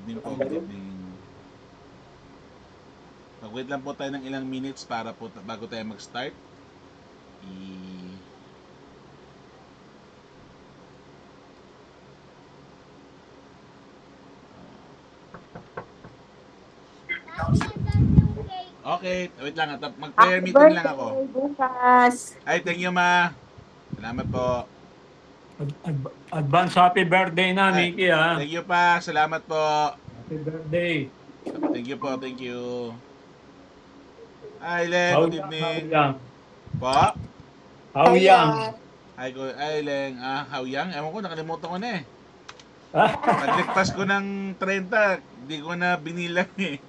evening po, good evening. Mag-wait lang po tayo ng ilang minutes para po bago tayo mag-start. Okay, wait lang. Mag-prayer meeting lang ako. Bukas. Ay, thank you, ma. Salamat po. Advance happy birthday na, Mickey, ha? Thank you pa. Salamat po. Happy birthday. Thank you po. Thank you. Hi, Leng. Good evening. Po? How young? Hi, Leng. How young? Ewan ko, nakalimutan ko na eh. Pagligpas ko ng 30, di ko na binilang eh.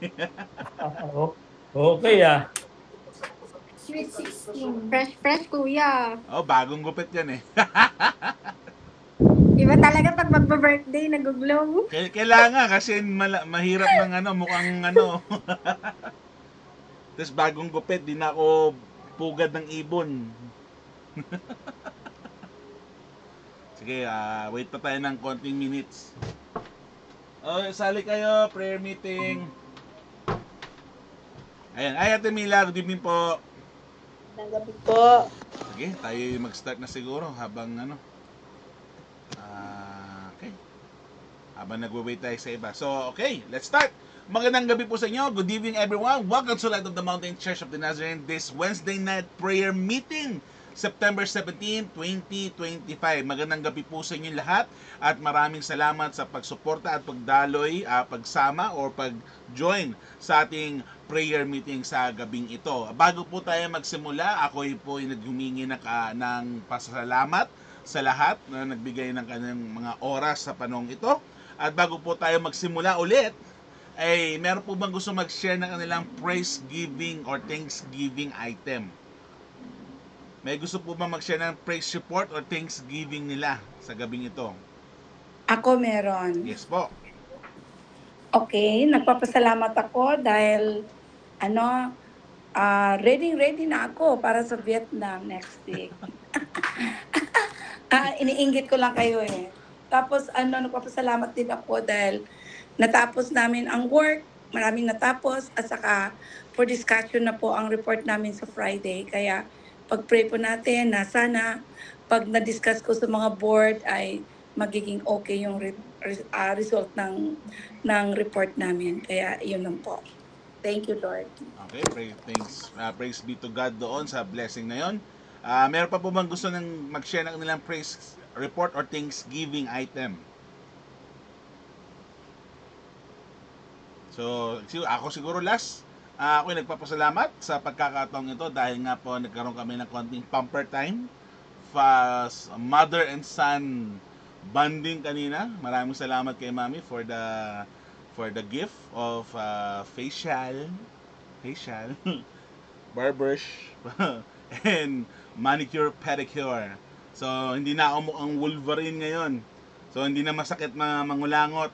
Okay, Sweet 16. Fresh, kuya. Oh, bagong gupit yan eh. Iba talaga pag magba-birthday, nag-glow. Kailangan kasi mahirap ng mukhang Tapos bagong gupit, di na ako pugad ng ibon. Sige, wait pa tayo ng konting minutes. Oh, sali kayo, prayer meeting. Ayan, ay Ate Mila, good evening po. Magandang gabi po. Sige, tayo mag-start na siguro habang okay. Habang nagwe-wait tayo sa iba. So, okay, let's start. Magandang gabi po sa inyo. Good evening everyone. Welcome to Light of the Mountain Church of the Nazarene this Wednesday night prayer meeting. September 17, 2025. Magandang gabi po sa inyo lahat at maraming salamat sa pagsuporta at pagdaloy, pagsama or pag-join sa ating prayer meeting sa gabing ito. Bago po tayo magsimula, ako po ay naghumingi ng pasasalamat sa lahat na nagbigay ng kanyang mga oras sa panahong ito. At bago po tayo magsimula ulit, ay meron po bang gusto mag-share ng kanilang praise giving or thanksgiving item? May gusto po ba mag-share ng praise report or thanksgiving nila sa gabing ito? Ako meron. Yes po. Okay, nagpapasalamat ako dahil ready na ako para sa Vietnam next week. Iniinggit ko lang kayo eh. Tapos nagpapasalamat din ako dahil natapos namin ang work, maraming natapos at saka for discussion na po ang report namin sa Friday. Kaya pag-pray po natin na sana pag na-discuss ko sa mga board ay magiging okay yung result ng report namin. Kaya yun lang po. Thank you, Lord. Okay, praise be to God doon sa blessing na yon. Meron pa po bang gusto ng mag-share ng nilang praise report or thanksgiving item? So, ako siguro last. Ako nagpapasalamat sa pagkakataong ito dahil nga po nagkaroon kami ng konting pamper time. Mother and son bonding kanina. Maraming salamat kay Mami for the gift of facial barbersh and manicure pedicure. So hindi na ako mukhang Wolverine ngayon. So hindi na masakit mangulangot.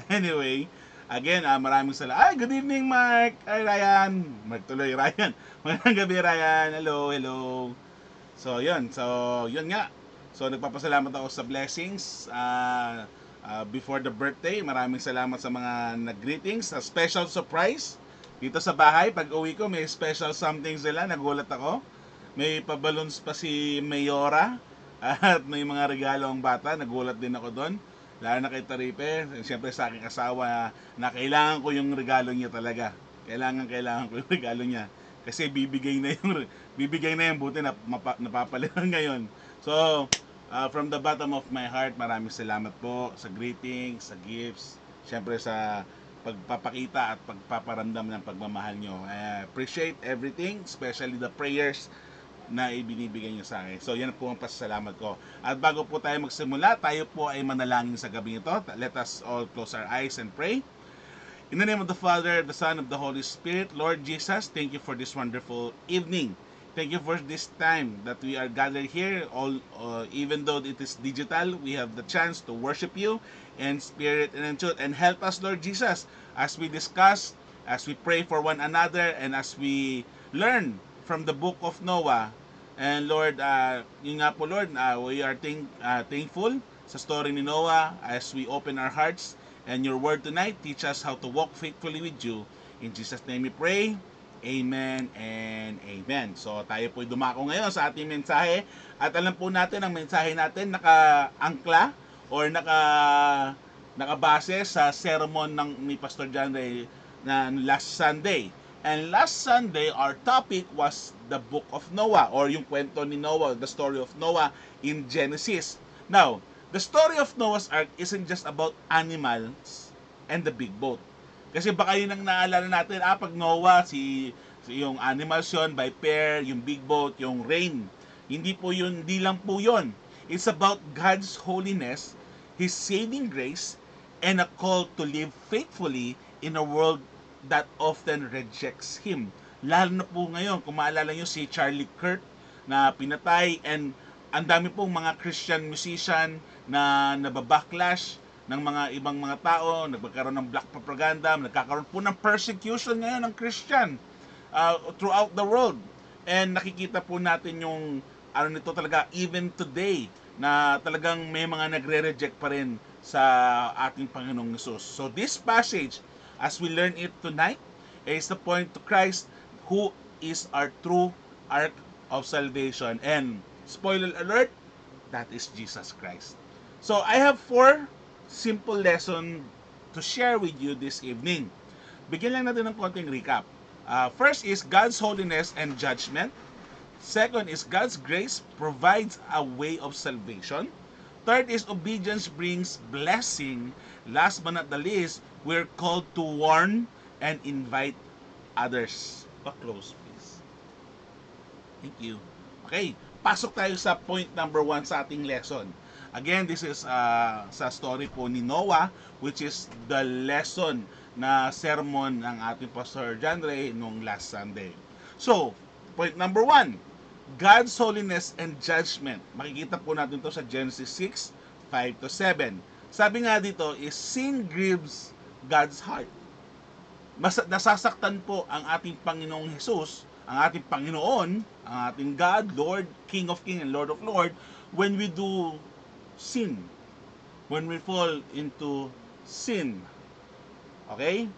Anyway, again, maraming salamat. Ay, good evening, Mark. Ay, Ryan. Mark tuloy, Ryan. Magandang gabi, Ryan. Hello. So, yun nga. So, nagpapasalamat ako sa blessings. Before the birthday, maraming salamat sa mga nag-greetings. A special surprise dito sa bahay. Pag uwi ko, may special something sila. Nagulat ako. May pa-balloons pa si Mayora. At may mga regalo ang bata. Nagulat din ako doon. Lalo na kay Taripe, siyempre sa aking asawa na kailangan ko yung regalo niya talaga. Kailangan ko yung regalo niya. Kasi bibigay na yung buti na napapalitan ngayon. So, from the bottom of my heart, maraming salamat po sa greetings, sa gifts, siyempre sa pagpapakita at pagpaparamdam ng pagmamahal nyo. I appreciate everything, especially the prayers na ibinibigay nyo sa akin. So yan po ang pasasalamat ko. At bago po tayo magsimula, tayo po ay manalangin sa gabi ito. Let us all close our eyes and pray. In the name of the Father, the Son, of the Holy Spirit, Lord Jesus, thank you for this wonderful evening. Thank you for this time that we are gathered here. Even though it is digital, we have the chance to worship you in spirit and in truth. And help us, Lord Jesus, as we discuss, as we pray for one another, and as we learn from the book of Noah. And Lord, yun nga po Lord, we are thankful sa story ni Noah as we open our hearts and your word tonight. Teach us how to walk faithfully with you. In Jesus' name we pray. Amen and amen. So tayo po'y dumako ngayon sa ating mensahe at alam po natin ang mensahe natin naka-angkla or nakabase sa sermon ni Pastor John Ray na last Sunday. And last Sunday, our topic was the book of Noah or yung kwento ni Noah, the story of Noah in Genesis. Now, the story of Noah's Ark isn't just about animals and the big boat. Kasi baka yun ang naalala natin, pag Noah, yung animals yun, by pair, yung big boat, yung rain. Hindi lang po yun. It's about God's holiness, His saving grace, and a call to live faithfully in a world that often rejects Him. Lalo na po ngayon, kung maalala nyo si Charlie Kirk na pinatay, and ang dami pong mga Christian musician na nababacklash ng mga ibang mga tao, nagkakaroon ng black propaganda, nagkakaroon po ng persecution ngayon ng Christian throughout the world. And nakikita po natin yung nito talaga even today na talagang may mga nagre-reject pa rin sa ating Panginoong Hesus. So this passage, as we learn it tonight, is the point to Christ who is our true ark of salvation. And spoiler alert, that is Jesus Christ. So I have 4 simple lesson to share with you this evening. Bigyan lang natin ng konting recap. First is God's holiness and judgment. Second is God's grace provides a way of salvation. Third is obedience brings blessing. Last but not the least, we're called to warn and invite others. Pa-close, please. Thank you. Okay, pasok tayo sa point number 1 sa ating lesson. Again, this is sa story po ni Noah, which is the lesson na sermon ng ating Pastor John Ray nung last Sunday. So, point number 1, God's holiness and judgment. Makikita po natin to sa Genesis 6, 5-7. Sabi nga dito is sin grieves God's heart. Nasasaktan po ang ating Panginoong Hesus, ang ating Panginoon, ang ating God, Lord, King of Kings and Lord of Lords, when we do sin, when we fall into sin. Okay?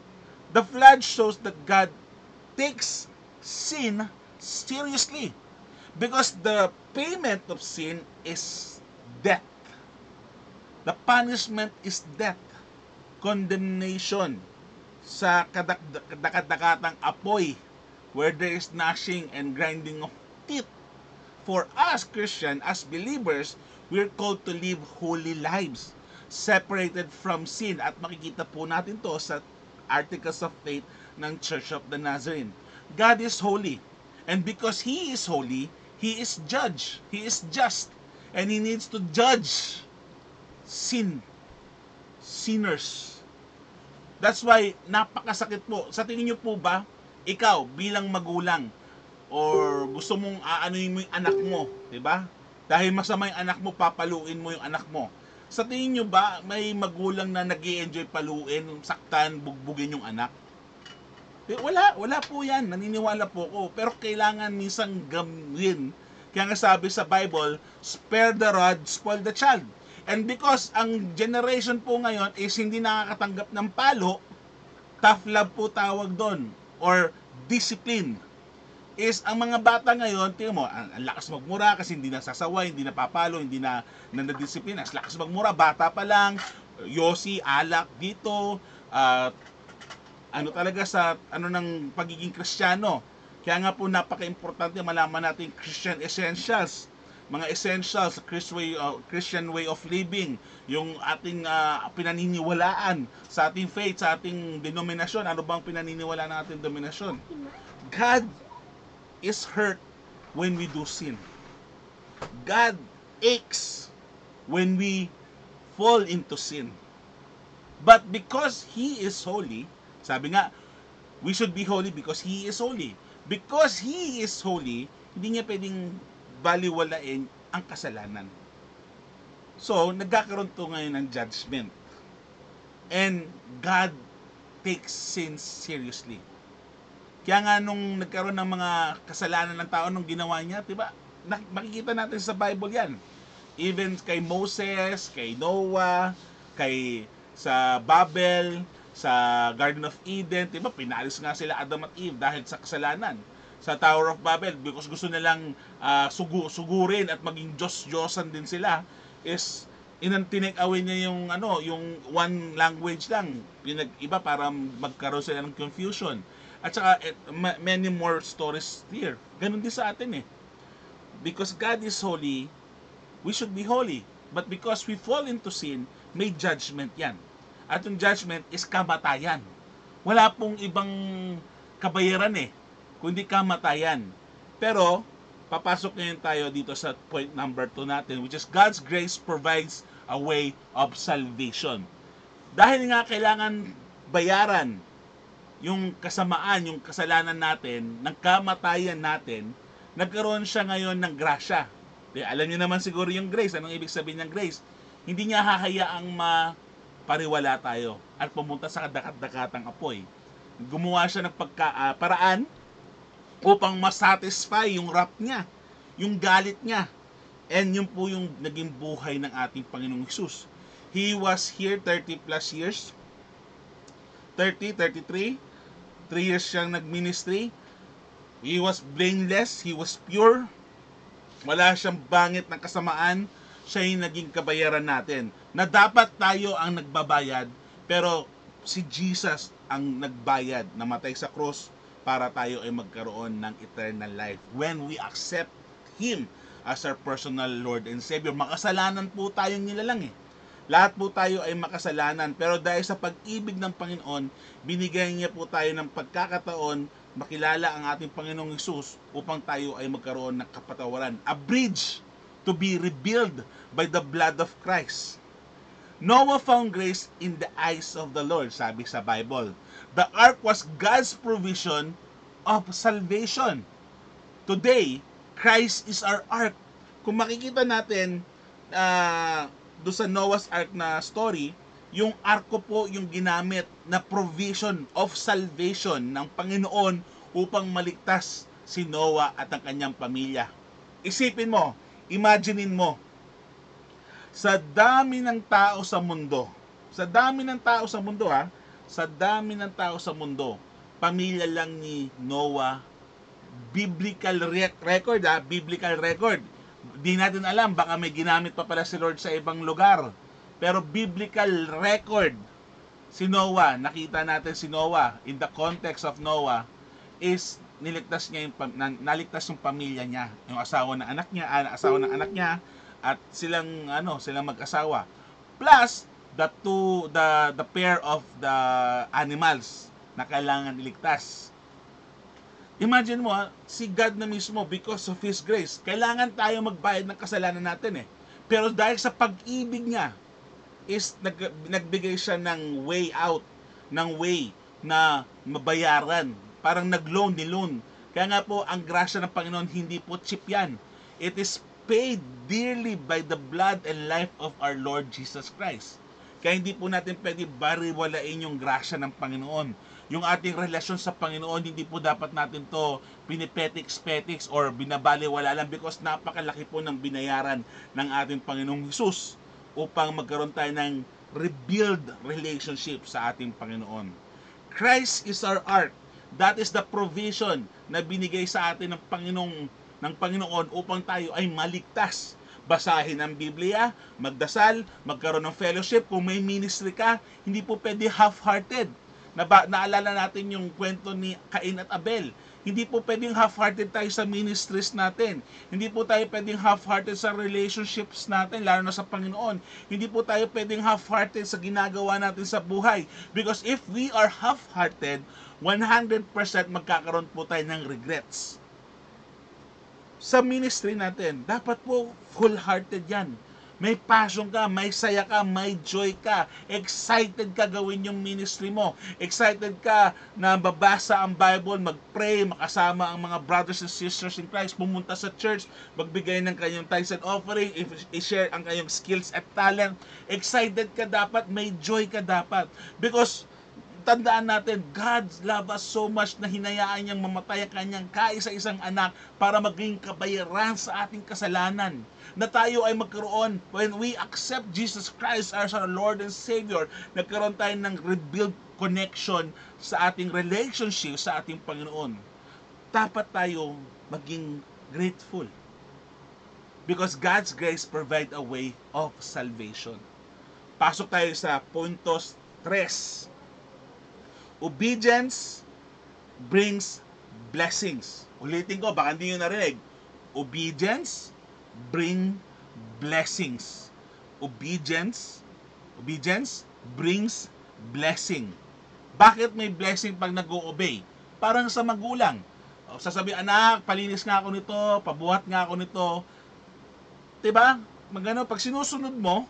The flood shows that God takes sin seriously because the payment of sin is death. The punishment is death, condemnation sa kadakatang apoy where there is gnashing and grinding of teeth. For us Christian, as believers, we're called to live holy lives, separated from sin. At makikita po natin to sa Articles of Faith ng Church of the Nazarene. God is holy. And because He is holy, He is judge. He is just. And He needs to judge sinners. That's why, napakasakit po. Sa tingin niyo po ba, ikaw bilang magulang, or gusto mong aanuin mo yung anak mo, di ba? Dahil masama yung anak mo, papaluin mo yung anak mo. Sa tingin nyo ba, may magulang na nag-i-enjoy paluin, saktan, bugbugin yung anak? Wala po yan. Naniniwala po ko. Pero kailangan minsan gawin. Kaya nga sabi sa Bible, spare the rod, spoil the child. And because ang generation po ngayon is hindi nakakatanggap ng palo, tough love po tawag doon. Or discipline. Is ang mga bata ngayon, tingnan mo, ang lakas magmura kasi hindi na sasaway, hindi na papalo, hindi na nadisiplina. Ang lakas magmura, bata pa lang, yosi, alak dito, talaga sa ng pagiging Kristiyano. Kaya nga po napaka-importante malaman natin Christian essentials, mga essentials, Christian way of living, yung ating pinaniniwalaan sa ating faith, sa ating denominasyon. Ano bang pinaniniwalaan ng ating denominasyon? God is hurt when we do sin. God aches when we fall into sin. But because He is holy, sabi nga, we should be holy because He is holy. Because He is holy, hindi niya pwedeng baliwalain ang kasalanan. So, nagkakaroon to ngayon ng judgment. And God takes sin seriously. Kaya nga nung nagkaroon ng mga kasalanan ng tao nung ginawa niya, 'di ba? Makikita natin sa Bible 'yan. Even kay Moses, kay Noah, kay sa Babel, sa Garden of Eden, diba, pinalis nga sila Adam at Eve dahil sa kasalanan. Sa Tower of Babel, because gusto nilang sugurin at maging Diyos-Diyosan din sila, is tinake away niya yung yung one language lang, pinag-iba para magkaroon sila ng confusion. At saka many more stories here. Ganun din sa atin eh. Because God is holy, we should be holy. But because we fall into sin, may judgment yan. At yung judgment is kamatayan. Wala pong ibang kabayaran eh, kundi kamatayan. Pero, papasok ngayon tayo dito sa point number 2 natin, which is God's grace provides a way of salvation. Dahil nga kailangan bayaran yung kasamaan, yung kasalanan natin, ng kamatayan natin, nagkaroon siya ngayon ng grasya. Alam niyo naman siguro yung grace. Anong ibig sabihin ng grace? Hindi niya hahayaang mapariwala tayo at pumunta sa kadakat-dakatang apoy. Gumawa siya ng paraan upang masatisfy yung wrath niya, yung galit niya. And yun po yung naging buhay ng ating Panginoong Hesus. He was here 30 plus years. 33. 3 years siyang nag-ministry. He was blameless. He was pure. Wala siyang bangit ng kasamaan. Siya yung naging kabayaran natin. Na dapat tayo ang nagbabayad, pero si Jesus ang nagbayad, namatay sa krus para tayo ay magkaroon ng eternal life. When we accept Him as our personal Lord and Savior, makasalanan po tayong nilalang eh. Lahat po tayo ay makasalanan, pero dahil sa pag-ibig ng Panginoon, binigay niya po tayo ng pagkakataon makilala ang ating Panginoong Hesus upang tayo ay magkaroon ng kapatawaran. A bridge to be rebuilt by the blood of Christ. Noah found grace in the eyes of the Lord, sabi sa Bible. The ark was God's provision of salvation. Today, Christ is our ark. Kung makikita natin doon sa Noah's Ark na story, yung arko po yung ginamit na provision of salvation ng Panginoon upang maligtas si Noah at ang kanyang pamilya. Isipin mo, imaginein mo, sa dami ng tao sa mundo, sa dami ng tao sa mundo, pamilya lang ni Noah, biblical record. Di natin alam, baka may ginamit pa pala si Lord sa ibang lugar. Pero biblical record, si Noah, nakita natin si Noah, in the context of Noah, is naligtas yung pamilya niya, yung asawa ng anak niya, at silang mag-asawa. Plus, the pair of the animals na kailangan iligtas. Imagine mo, si God na mismo, because of His grace, kailangan tayo magbayad ng kasalanan natin eh. Pero dahil sa pag-ibig niya, is nagbigay siya ng way out, ng way na mabayaran. Parang nag-loan. Kaya nga po, ang grasya ng Panginoon, hindi po cheap yan. It is paid dearly by the blood and life of our Lord Jesus Christ. Kaya hindi po natin pwede bariwalain yung grasya ng Panginoon. Yung ating relasyon sa Panginoon, hindi po dapat natin to pinipetiks-petiks or binabaliwala lang because napakalaki po ng binayaran ng ating Panginoong Hesus upang magkaroon tayo ng rebuild relationship sa ating Panginoon. Christ is our ark. That is the provision na binigay sa atin ng Panginoon upang tayo ay maligtas. Basahin ang Biblia, magdasal, magkaroon ng fellowship. Kung may ministry ka, hindi po pwede half-hearted. Naalala natin yung kwento ni Cain at Abel. Hindi po pwedeng half-hearted tayo sa ministries natin. Hindi po tayo pwedeng half-hearted sa relationships natin, lalo na sa Panginoon. Hindi po tayo pwedeng half-hearted sa ginagawa natin sa buhay. Because if we are half-hearted, 100% magkakaroon po tayo ng regrets. Sa ministry natin, dapat po full-hearted yan. May passion ka, may saya ka, may joy ka. Excited ka gawin yung ministry mo. Excited ka na babasa ang Bible, mag-pray, makasama ang mga brothers and sisters in Christ, pumunta sa church, magbigay ng kanyang tithes and offering, i-share ang kanyang skills at talent. Excited ka dapat, may joy ka dapat. Because tandaan natin, God loves us so much na hinayaan niyang mamatay ang kanyang kaisa-isang anak para maging kabayaran sa ating kasalanan. Na tayo ay magkaroon, when we accept Jesus Christ as our Lord and Savior, nagkaroon tayo ng rebuild connection sa ating relationship sa ating Panginoon. Dapat tayo maging grateful. Because God's grace provide a way of salvation. Pasok tayo sa puntos 3. Obedience brings blessings. Ulitin ko, baka hindi nyo narinig. Obedience bring blessings. Obedience brings blessing. Bakit may blessing pag nag-o-obey? Parang sa magulang. Sasabi, anak, palinis nga ako nito, pabuhat nga ako nito. Diba? Magano, pag sinusunod mo,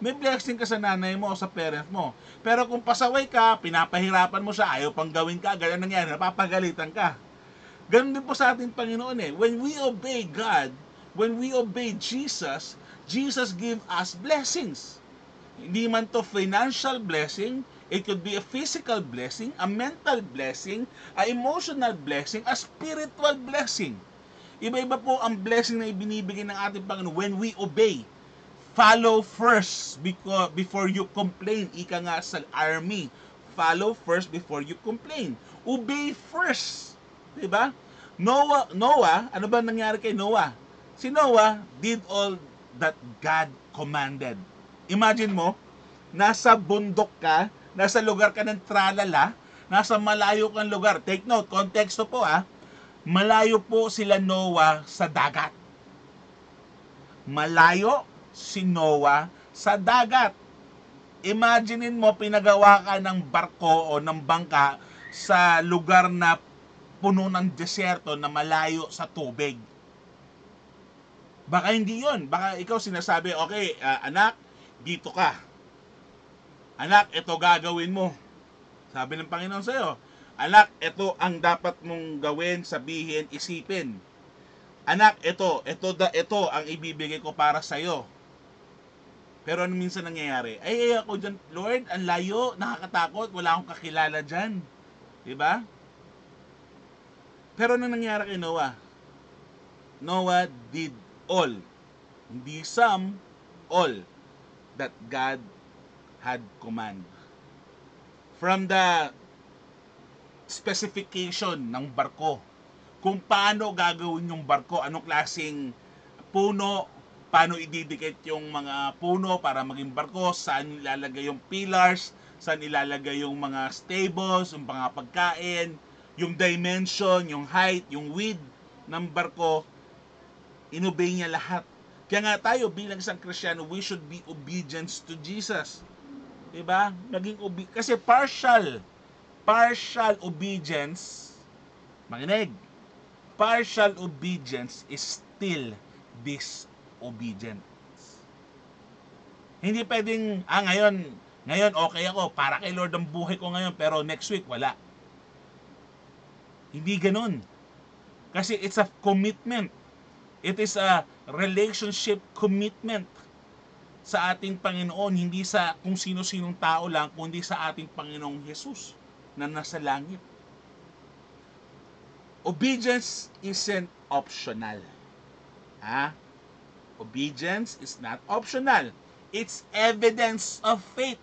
may blessing ka sa nanay mo o sa parent mo. Pero kung pasaway ka, pinapahirapan mo siya, ayaw pang gawin ka, ganyan nangyari, napapagalitan ka. Ganun din po sa ating Panginoon eh. When we obey God, when we obey Jesus, Jesus give us blessings. Hindi man to financial blessing, it could be a physical blessing, a mental blessing, a emotional blessing, a spiritual blessing. Iba-iba po ang blessing na ibinibigay ng ating Panginoon when we obey. Follow first before you complain. Ika nga sa army. Follow first before you complain. Obey first. Diba? Noah, ano ba nangyari kay Noah? Si Noah did all that God commanded. Imagine mo, nasa bundok ka, nasa lugar ka ng tralala, nasa malayo kang lugar. Take note, konteksto po malayo po sila Noah sa dagat. Malayo si Noah sa dagat. Imaginein mo, pinagawa ka ng barko o ng bangka sa lugar na puno ng deserto na malayo sa tubig. Baka hindi yun. Baka ikaw sinasabi, okay, anak, dito ka. Anak, ito gagawin mo. Sabi ng Panginoon sa'yo, anak, ito ang dapat mong gawin, sabihin, isipin. Anak, ito ang ibibigay ko para sa'yo. Pero ano minsan nangyayari? Ay, ako dyan, Lord, ang layo, nakakatakot, wala akong kakilala dyan. Diba? Pero ano nangyari kay Noah? Noah did all, hindi some, all that God had command. From the specification ng barko, kung paano gagawin yung barko, anong klaseng puno, paano ididikit yung mga puno para maging barko, saan ilalagay yung pillars, saan ilalagay yung mga stables, yung mga pagkain, yung dimension, yung height, yung width ng barko, inobey niya lahat. Kaya nga tayo bilang isang Kristiyano, we should be obedient to Jesus. Diba? Kasi partial obedience, makinig, partial obedience is still disobedience. Hindi pwedeng, ngayon okay ako, para kay Lord ang buhay ko ngayon, pero next week wala. Hindi ganun. Kasi it's a commitment. It is a relationship commitment sa ating Panginoon, hindi sa kung sino-sinong tao lang, kundi sa ating Panginoong Jesus na nasa langit. Obedience isn't optional. Obedience is not optional. It's evidence of faith.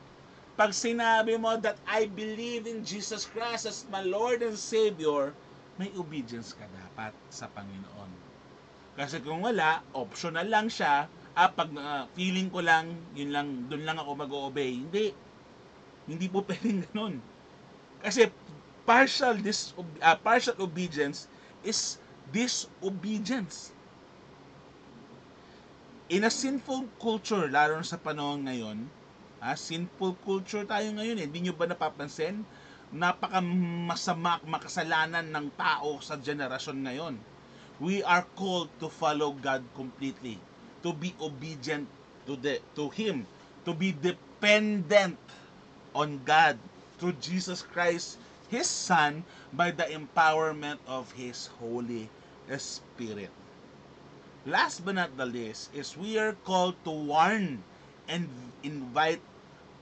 Pag sinabi mo that I believe in Jesus Christ as my Lord and Savior, may obedience ka dapat sa Panginoon. Kasi kung wala, optional lang siya, pag feeling ko lang, yun lang, doon lang ako mag-o-obey. Hindi po pwedeng ganun. Kasi partial obedience is disobedience. In a sinful culture, lalo sa panahon ngayon, sinful culture tayo ngayon hindi nyo ba napapansin? Napakamasama, makasalanan ng tao sa generasyon ngayon. We are called to follow God completely, to be obedient to Him, to be dependent on God through Jesus Christ, His Son, by the empowerment of His Holy Spirit. Last but not the least is we are called to warn and invite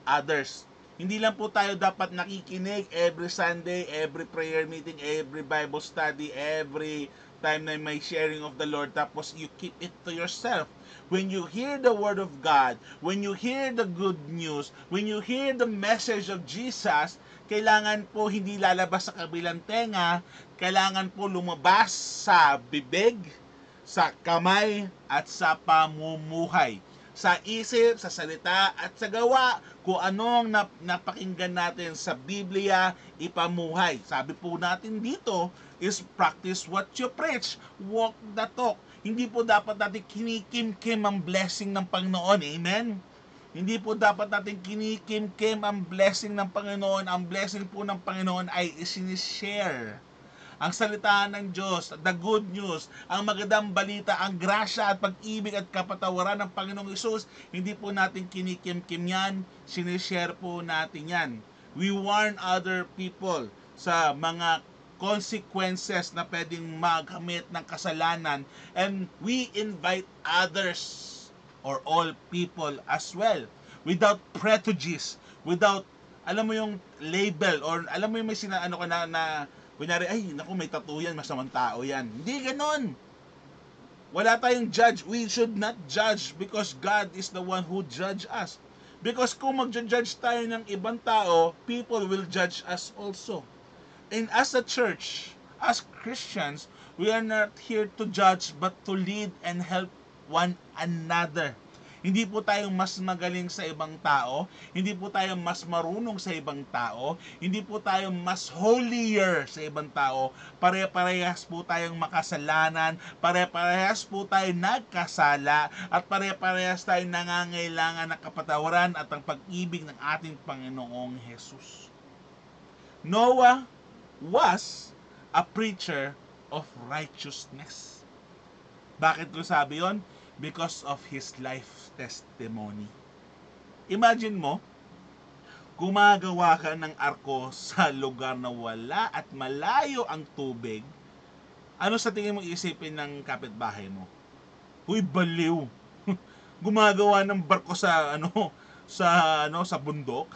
others Hindi lang po tayo dapat nakikinig every Sunday, every prayer meeting, every Bible study, every time na may sharing of the Lord, tapos you keep it to yourself. When you hear the Word of God, when you hear the good news, when you hear the message of Jesus, kailangan po hindi lalabas sa kabilang tenga, kailangan po lumabas sa bibig, sa kamay, at sa pamumuhay. Sa isip, sa salita, at sa gawa, kung anong napakinggan natin sa Biblia, ipamuhay. Sabi po natin dito is practice what you preach, walk the talk. Hindi po dapat natin kinikim-kim ang blessing ng Panginoon. Amen? Hindi po dapat natin kinikim-kim ang blessing ng Panginoon. Ang blessing po ng Panginoon ay isinishare. Ang salita ng Diyos, the good news, ang magandang balita, ang grasya at pag-ibig at kapatawaran ng Panginoong Hesus, hindi po natin kinikim-kim yan, sinishare po natin yan. We warn other people sa mga consequences na pwedeng magamit ng kasalanan, and we invite others or all people as well without prejudice, without alam mo yung label, or alam mo yung may sinaano ka na kunyari, ay, naku, may tattoo yan, masamang tao yan. Hindi ganon. Wala tayong judge. We should not judge because God is the one who judge us. Because kung mag-judge tayo ng ibang tao, people will judge us also. And as a church, as Christians, we are not here to judge but to lead and help one another. Hindi po tayong mas magaling sa ibang tao, hindi po tayo mas marunong sa ibang tao, hindi po tayo mas holier sa ibang tao. Pare-parehas po tayong makasalanan, pare-parehas po tayo nagkasala, at pare-parehas tayong nangangailangan ng kapatawaran at ang pag-ibig ng ating Panginoong Jesus. Noah was a preacher of righteousness. Bakit ko sabi yon? Because of his life testimony. Imagine mo, gumagawa ka ng arko sa lugar na wala at malayo ang tubig. Ano sa tingin mo isipin ng kapitbahay mo? Huy, baliw. Gumagawa ng barko sa sa bundok.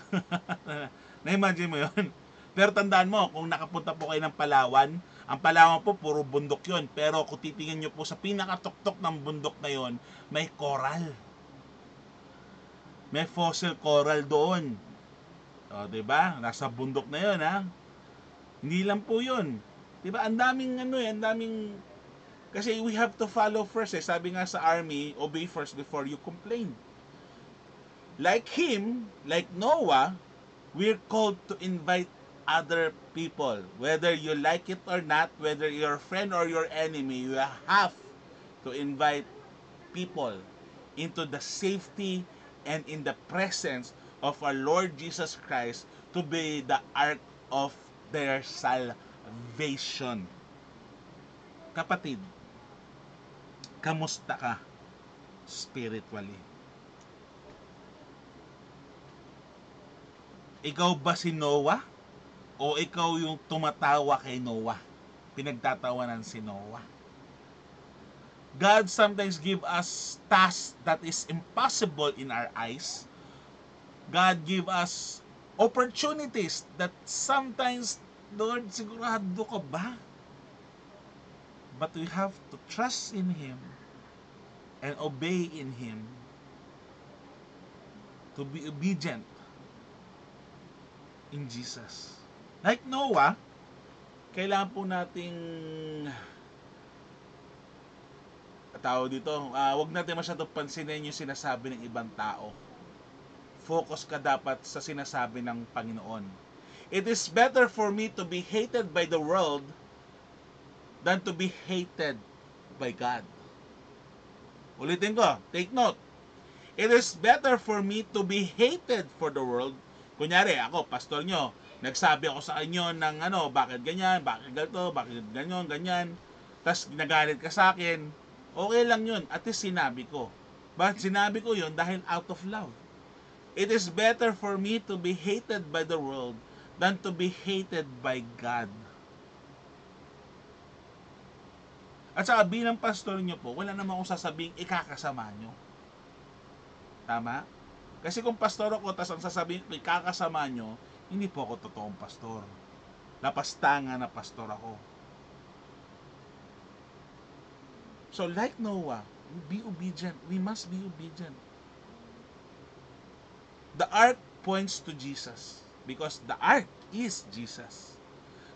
Na-imagine mo 'yon? Pero tandaan mo, kung nakapunta po kayo ng Palawan, ang Palawan po, puro bundok yon. Pero kung titingin nyo po sa pinakatuktok ng bundok na yon, may coral. May fossil coral doon. O, diba? Nasa bundok na yon, ha? Hindi lang po yun. Diba? Ang daming ang daming... Kasi we have to follow first, eh. Sabi nga sa army, obey first before you complain. Like him, like Noah, we're called to invite other people. Whether you like it or not, whether you're a friend or your enemy, you have to invite people into the safety and in the presence of our Lord Jesus Christ to be the ark of their salvation. Kapatid, kamusta ka spiritually? Ikaw ba si Noah? O ikaw yung tumatawa kay Noah? Pinagtatawanan si Noah. God sometimes give us tasks that is impossible in our eyes. God give us opportunities that sometimes, Lord, sigurado ka ba? But we have to trust in Him and obey in Him. To be obedient in Jesus. Like Noah, kailangan po nating wag natin masyadong pansinin yung sinasabi ng ibang tao. Focus ka dapat sa sinasabi ng Panginoon. It is better for me to be hated by the world than to be hated by God. Ulitin ko, take note. It is better for me to be hated for the world. Kunyari, ako, pastor nyo, nagsabi ako sa inyo ng bakit ganyan, bakit ganito, bakit ganyan, ganyan. Tapos nagalit ka sa akin, okay lang yun. At least sinabi ko. But sinabi ko yun dahil out of love. It is better for me to be hated by the world than to be hated by God. At saka bilang pastor nyo po, wala naman akong sasabing ikakasama nyo. Tama? Kasi kung pastor ako, tas ang sasabihin ko, kakasama nyo, hindi po ako totoong pastor. Lapastangan na pastor ako. So like Noah, be obedient. We must be obedient. The ark points to Jesus because the ark is Jesus.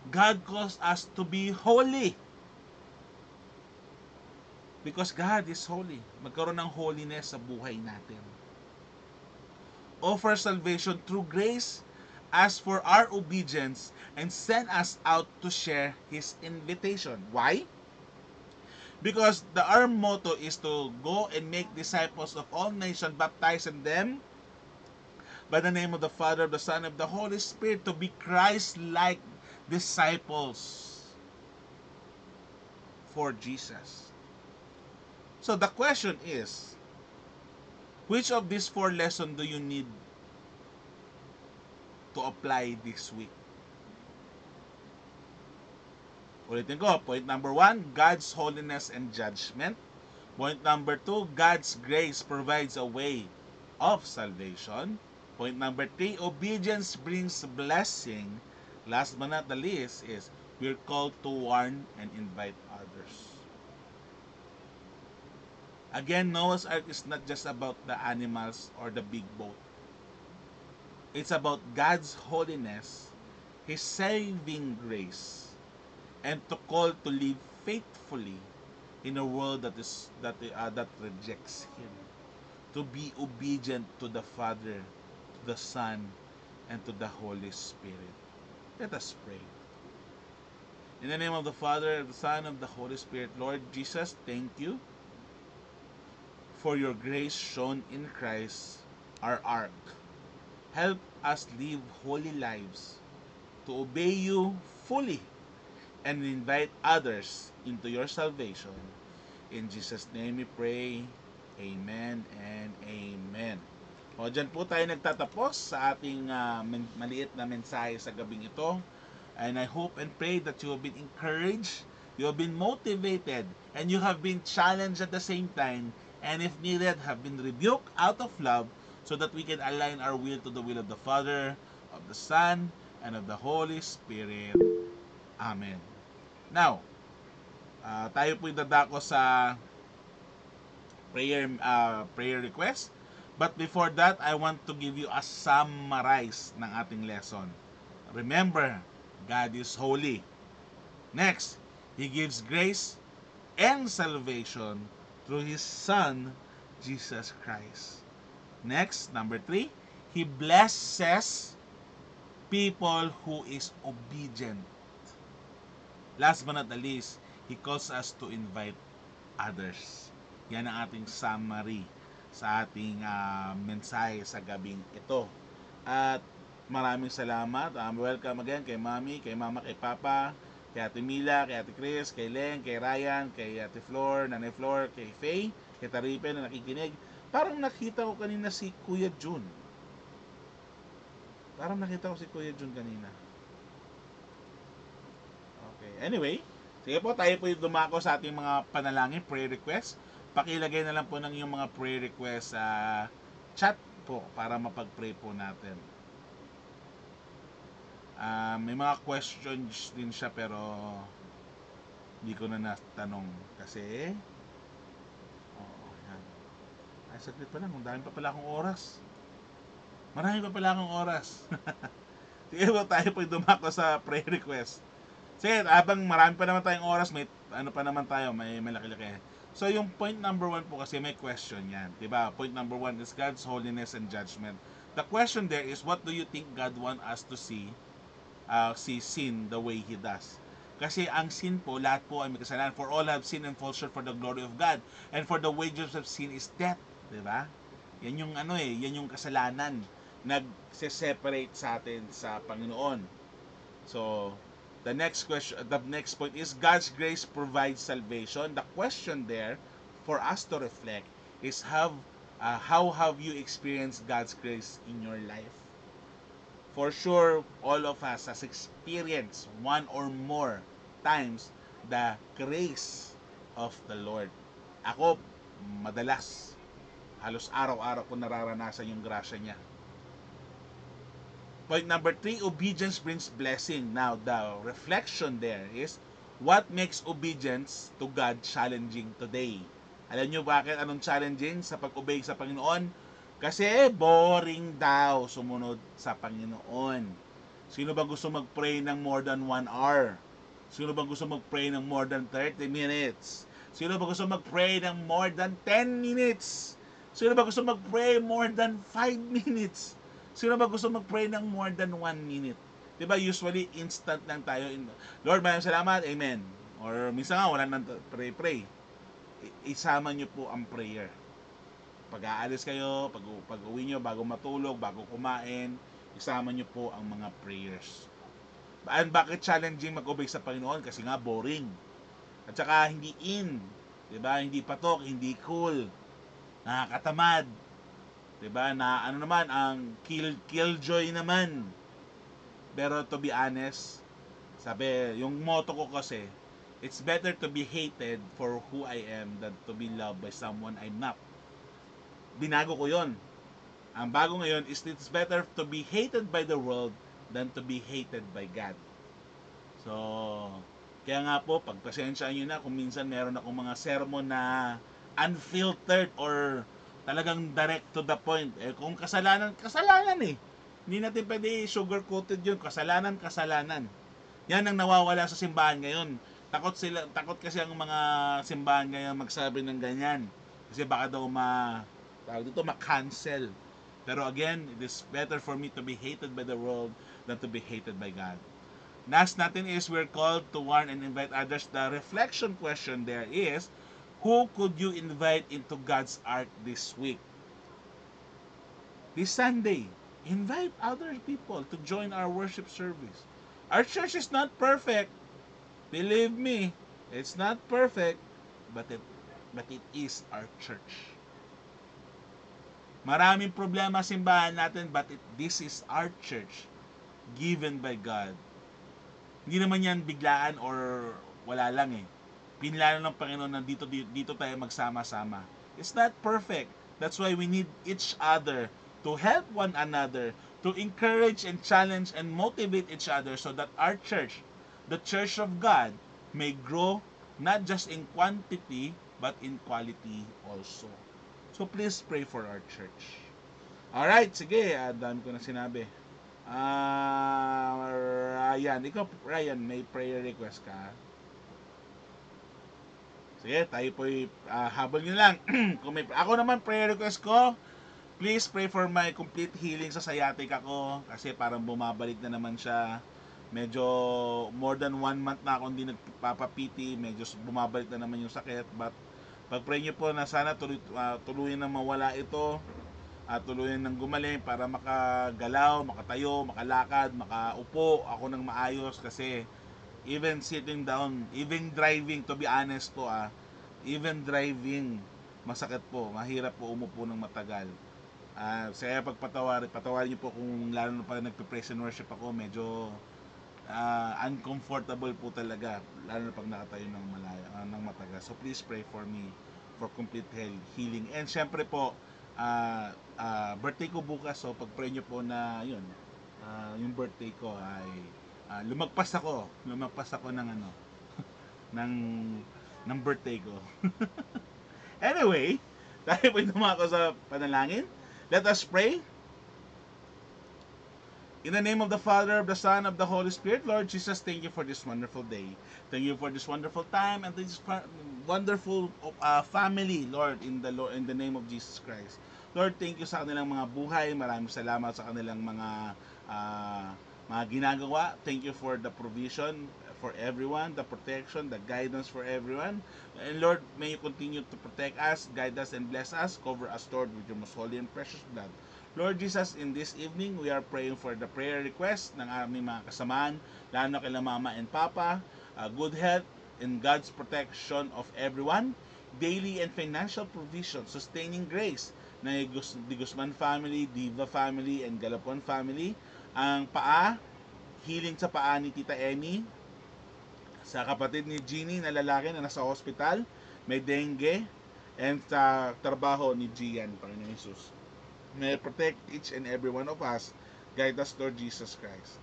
God calls us to be holy because God is holy. Magkaroon ng holiness sa buhay natin. Offer salvation through grace, ask for our obedience, and send us out to share His invitation. Why? Because our motto is to go and make disciples of all nations, baptizing them by the name of the Father, of the Son, of the Holy Spirit, to be Christ-like disciples for Jesus. So the question is, which of these 4 lessons do you need to apply this week? Ulitin ko, point number 1, God's holiness and judgment. Point number 2, God's grace provides a way of salvation. Point number 3, obedience brings blessing. Last but not the least is, we're called to warn and invite others. Again, Noah's Ark is not just about the animals or the big boat. It's about God's holiness, His saving grace, and to call to live faithfully in a world that rejects Him. To be obedient to the Father, to the Son, and to the Holy Spirit. Let us pray. In the name of the Father, the Son, and the Holy Spirit, Lord Jesus, thank you for your grace shown in Christ, our ark. Help us live holy lives, to obey you fully, and invite others into your salvation. In Jesus' name we pray. Amen and amen. O, dyan po tayo nagtatapos sa ating maliit na mensahe sa gabing ito. And I hope and pray that you have been encouraged, you have been motivated, and you have been challenged at the same time, and if needed, have been rebuked out of love, so that we can align our will to the will of the Father, of the Son, and of the Holy Spirit. Amen. Now, tayo po dadako sa prayer request. But before that, I want to give you a summarize ng ating lesson. Remember, God is holy. Next, He gives grace and salvation through His Son, Jesus Christ. Next, number 3, He blesses people who is obedient. Last but not the least, He calls us to invite others. Yan ang ating summary sa ating mensahe sa gabing ito. At maraming salamat. Welcome again kay Mami, kay Mama, kay Papa, kay Ate Mila, kay Ate Chris, kay Len, kay Ryan, kay Ate Flor, Nanay Flor, kay Faye, kay Taripe na nakikinig. Parang nakita ko kanina si Kuya Jun. Kanina. Okay. Anyway, sige po, tayo po yung dumako sa ating mga panalangin, prayer request. Pakilagay na lang po ng yung mga prayer request sa chat po para mapag-pray po natin. May mga questions din siya pero hindi ko na natanong kasi yan. Ay, saglit pa lang, marami pa pala akong oras. Sige po, tayo po yung dumako sa prayer request. Sige, habang marami pa naman tayong oras, may ano pa naman tayo, may malaki-laki. So yung point number 1 po kasi may question yan, diba? Point number 1 is God's holiness and judgment. The question there is, what do you think God want us to see sin the way He does? Kasi ang sin po, lahat po ay may kasalanan. For all have sinned and fall short for the glory of God. And for the wages of sin is death. Diba? Yan yung yan yung kasalanan. Nag-separate sa atin sa Panginoon. So, the next point is, God's grace provides salvation. The question there for us to reflect is how have you experienced God's grace in your life? For sure, all of us has experienced one or more times the grace of the Lord. Ako, madalas Halos araw-araw ko nararanasan yung grasya niya. Point number 3, obedience brings blessing. Now, the reflection there is, what makes obedience to God challenging today? Alam nyo bakit anong challenging sa pag-obey sa Panginoon? Kasi boring daw sumunod sa Panginoon. Sino ba gusto mag-pray ng more than 1 hour? Sino ba gusto mag-pray ng more than 30 minutes? Sino ba gusto mag-pray ng more than 10 minutes? Sino ba gusto mag-pray more than 5 minutes? Sino ba gusto mag-pray ng more than 1 minute? Diba usually instant lang tayo. Lord, maraming salamat, amen. Or minsan nga wala nang pray. Isama nyo po ang prayer. Pag aalis kayo, pag uwi nyo, bago matulog, bago kumain, isama nyo po ang mga prayers. And bakit challenging mag-obey sa Panginoon? Kasi nga boring. At saka hindi in. Diba? Hindi patok, hindi cool. Nakakatamad. Diba? Na ano naman, ang killjoy naman. Pero to be honest, sabi, yung motto ko kasi, it's better to be hated for who I am than to be loved by someone I'm not. Binago ko yon. Ang bago ngayon is it's better to be hated by the world than to be hated by God. So, kaya nga po, pagpasensyaan nyo na kung minsan meron akong mga sermon na unfiltered or talagang direct to the point. Eh, kung kasalanan, kasalanan eh. Hindi natin pwede sugar-coated yun. Kasalanan, kasalanan. Yan ang nawawala sa simbahan ngayon. Takot kasi ang mga simbahan ngayon magsabi ng ganyan. Kasi baka daw ma-cancel. Pero again, it is better for me to be hated by the world than to be hated by God. Last natin is we're called to warn and invite others. The reflection question there is, who could you invite into God's ark this week? This Sunday, invite other people to join our worship service. Our church is not perfect. Believe me, it's not perfect, but it is our church. Maraming problema sa simbahan natin, but this is our church given by God. Hindi naman yan biglaan or wala lang eh. Pinlano ng Panginoon na dito tayo magsama-sama. It's not perfect. That's why we need each other to help one another, to encourage and challenge and motivate each other so that our church, the church of God, may grow not just in quantity but in quality also. So please pray for our church. Alright, sige, dami ko na sinabi. Ryan, may prayer request ka? Sige, tayo po'y habol nyo lang. Ako naman, prayer request ko, please pray for my complete healing sa sciatic ako kasi parang bumabalik na naman siya. Medyo more than 1 month na ako hindi nagpapapiti, medyo bumabalik na naman yung sakit. But pag-pray nyo po na sana tuluyan na mawala ito at tuluyan ng gumaling para makagalaw, makatayo, makalakad, makaupo ako ng maayos kasi even sitting down, even driving, to be honest po even driving masakit po, mahirap po umupo ng matagal. Kaya patawarin niyo po kung lalo na pala nagpe-praise and worship ako, medyo uncomfortable po talaga lalo na pag nakatayo ng matagal. So please pray for me for complete healing. And syempre po birthday ko bukas, so pag-pray niyo po na yun, yung birthday ko ay lumagpas ako ng ng birthday ko. Anyway, tayo po dumako sa panalangin. Let us pray. In the name of the Father, of the Son, of the Holy Spirit, Lord Jesus, thank you for this wonderful day. Thank you for this wonderful time and this wonderful family, Lord, in the name of Jesus Christ. Lord, thank you sa kanilang mga buhay. Maraming salamat sa kanilang mga ginagawa. Thank you for the provision for everyone, the protection, the guidance for everyone. And Lord, may you continue to protect us, guide us, and bless us. Cover us, Lord, with your most holy and precious blood. Lord Jesus, in this evening, we are praying for the prayer request ng aming mga kasamaan, lalo na kay Mama and Papa, good health and God's protection of everyone, daily and financial provision, sustaining grace ng Di Guzman family, Diva family, and Galapon family. Ang paa, healing sa paa ni Tita Amy, sa kapatid ni Jeannie na lalaki na nasa hospital, may dengue, and sa trabaho ni Gian, Panginoon Jesus. May protect each and every one of us. Guide us, Lord Jesus Christ.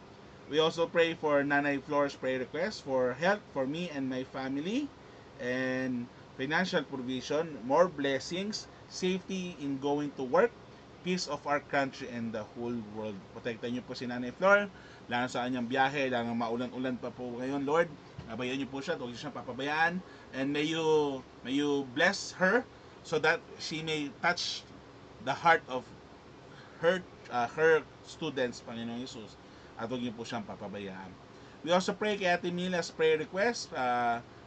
We also pray for Nanay Flor's prayer request for health for me and my family, and financial provision, more blessings, safety in going to work, peace of our country and the whole world. Protektahan niyo po si Nanay Flor, lalo sa kanyang biyahe, lalo maulan-ulan pa po ngayon, Lord. Gabayan niyo po siya, huwag niyo siya papabayaan, and may you bless her so that she may touch the heart of her students, Panginoong Jesus, at huwag niyo po siyang papabayaan. We also pray kay Ate Mila's prayer request,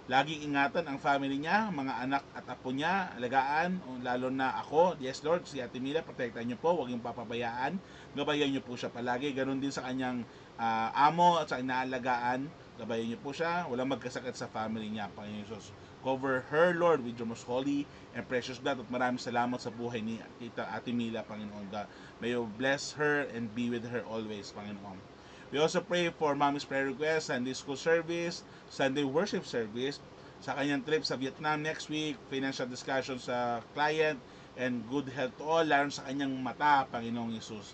laging ingatan ang family niya, mga anak at apo niya, alagaan, lalo na ako. Yes Lord, si Ate Mila, protektahan niyo po, huwag niyong papabayaan, gabayan niyo po siya palagi, ganun din sa kanyang amo at sa inaalagaan, gabayan niyo po siya, walang magkasakit sa family niya, Panginoon Jesus. Cover her, Lord, with your most holy and precious blood, at maraming salamat sa buhay ni Ate Mila, Panginoon God. May you bless her and be with her always, Panginoon. We also pray for Mommy's prayer request, Sunday school service, Sunday worship service, sa kanyang trip sa Vietnam next week, financial discussion sa client, and good health to all, lalo sa kanyang mata, Panginoong Jesus.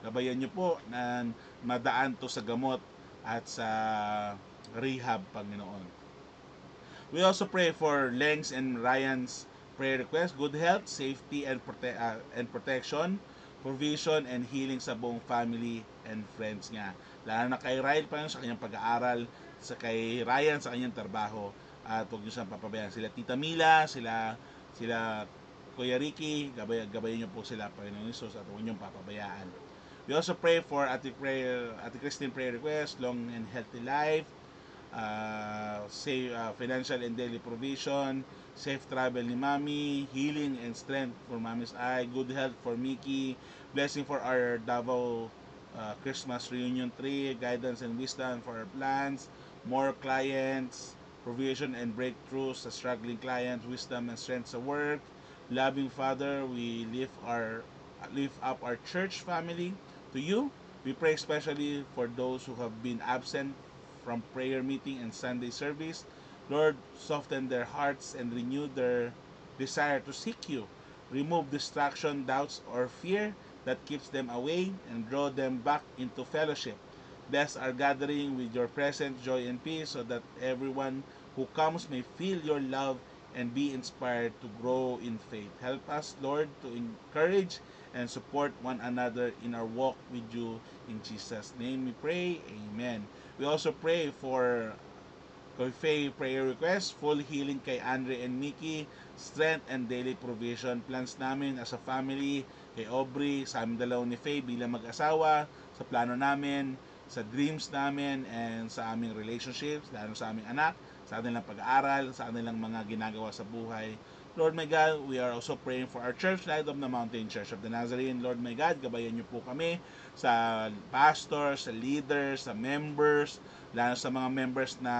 Gabayan niyo po na madaan to sa gamot at sa rehab, Panginoon. We also pray for Leng's and Ryan's prayer request, good health, safety, and protection, provision, and healing sa buong family and friends niya. Lalo na kay Ryan pa sa kanyang pag-aaral, sa kay Ryan sa kanyang trabaho, at huwag niyo siyang papabayaan. Sila Tita Mila, sila Kuya Ricky, gabayan niyo po sila, Panginoon Jesus, at huwag niyong papabayaan. We also pray for Ate Christine prayer request, long and healthy life, financial and daily provision, safe travel ni Mami, healing and strength for Mami's eye, good health for Mickey, blessing for our Davao Christmas reunion tree, guidance and wisdom for our plans, more clients, provision and breakthroughs sa struggling clients, wisdom and strength sa work. Loving Father, we lift up our church family to you. We pray especially for those who have been absent from prayer meeting and Sunday service. Lord, soften their hearts and renew their desire to seek you. Remove distraction, doubts, or fear that keeps them away, and draw them back into fellowship. Bless our gathering with your presence, joy, and peace, so that everyone who comes may feel your love and be inspired to grow in faith. Help us, Lord, to encourage and support one another in our walk with you. In Jesus' name we pray. Amen. We also pray for Faye prayer request, full healing kay Andre and Mickey, strength and daily provision. Plans namin as a family, kay Aubrey, sa aming dalaw ni Faye bilang mag-asawa, sa plano namin, sa dreams namin, and sa aming relationships, lalo sa aming anak, sa kanilang pag-aaral, sa kanilang mga ginagawa sa buhay. Lord my God, we are also praying for our church, Light of the Mountain Church of the Nazarene. Lord my God, gabayan niyo po kami sa pastors, sa leaders, sa members, lalo sa mga members na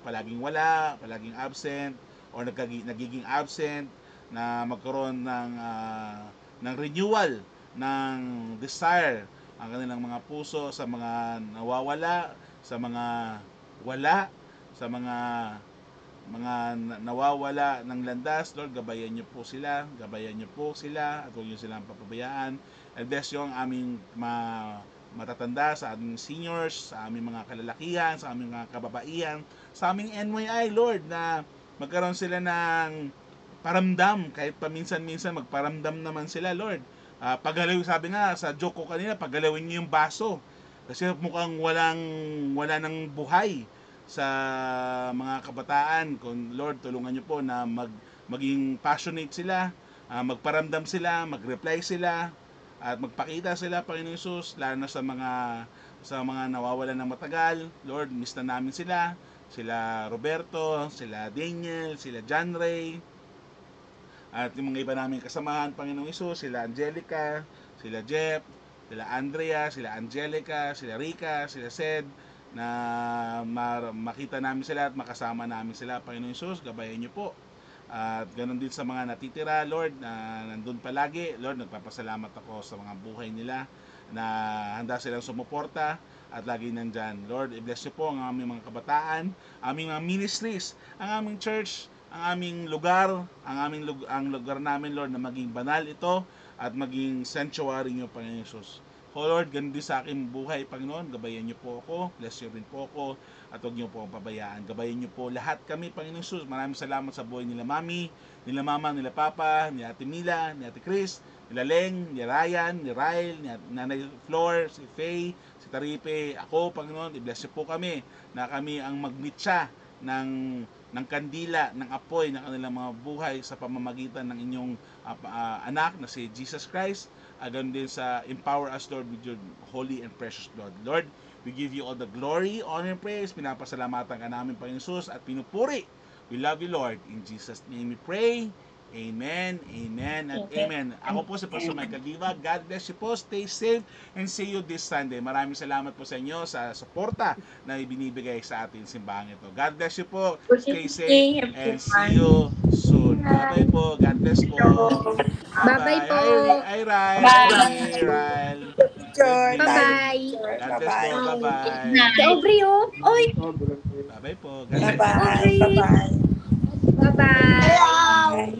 palaging wala, palaging absent, o nagiging absent, na magkaroon ng renewal ng desire ang kanilang mga puso sa mga nawawala, sa mga wala, sa mga nawawala ng landas. Lord, gabayan niyo po sila, at huwag niyo silang papabayaan. And bless yung aming matatanda, sa aming seniors, sa aming mga kalalakihan, sa aming mga kababaihan, sa aming NYI, Lord, na magkaroon sila ng paramdam, kahit paminsan-minsan magparamdam naman sila, Lord. Pagalaw, sabi nga sa joke ko kanina, pagalawin niyo yung baso, kasi mukhang wala ng buhay sa mga kabataan. Kung Lord, tulungan niyo po na maging passionate sila, magparamdam sila, mag-reply sila, at magpakita sila, Panginoon Jesus, lalo na sa mga nawawalan ng matagal. Lord, miss na namin sila Roberto, sila Daniel, sila John Ray, at yung mga iba namin kasamahan, Panginoong Isus, sila Angelica, sila Jeff, sila Andrea, sila Angelica, sila Rica, sila Sed, na makita namin sila at makasama namin sila, Panginoong Isus, gabayan niyo po. At ganoon din sa mga natitira, Lord, na nandun palagi. Lord, nagpapasalamat ako sa mga buhay nila na handa silang sumuporta at lagi nandyan. Lord, i-bless niyo po ang aming mga kabataan, aming mga ministries, ang aming church, aming lugar, ang lugar namin, Lord, na maging banal ito at maging sanctuary niyo, Panginoon Jesus. O Lord, ganun din sa aking buhay, Panginoon, gabayan niyo po ako, bless niyo rin po ako, at huwag niyo po akong pabayaan. Gabayan niyo po lahat kami, Panginoon Jesus. Maraming salamat sa buhay nila Mami, nila Mama, nila Papa, ni Ate Mila, ni Ate Chris, nila Leng, ni Ryan, ni Ryle, ni Nanay Flor, si Faye, si Taripe, ako, Panginoon, i-bless niyo po kami na kami ang mag-meet siya ng kandila, ng apoy ng kanilang mga buhay sa pamamagitan ng inyong anak na si Jesus Christ. Ganun din sa empower us, Lord, with your holy and precious blood. Lord, we give you all the glory, honor, and praise. Pinapasalamatan ka namin, Panginoon Jesus, at pinupuri. We love you, Lord. In Jesus' name we pray. Amen, amen, and amen. Ako po si Pastor Michael Diva. God bless you po. Stay safe and see you this Sunday. Maraming salamat po sa inyo sa suporta na ibinibigay sa ating simbahan ito. God bless you po. Stay safe and see you soon. Bye-bye po. God bless po. Bye-bye po. Hi, Ryle. Bye. Hi, Ryle. George. Bye-bye. God bless po. Bye-bye. Si Aubrey, oh. Oy! Bye-bye po. God bless. Bye-bye. Bye-bye. Bye-bye. Bye.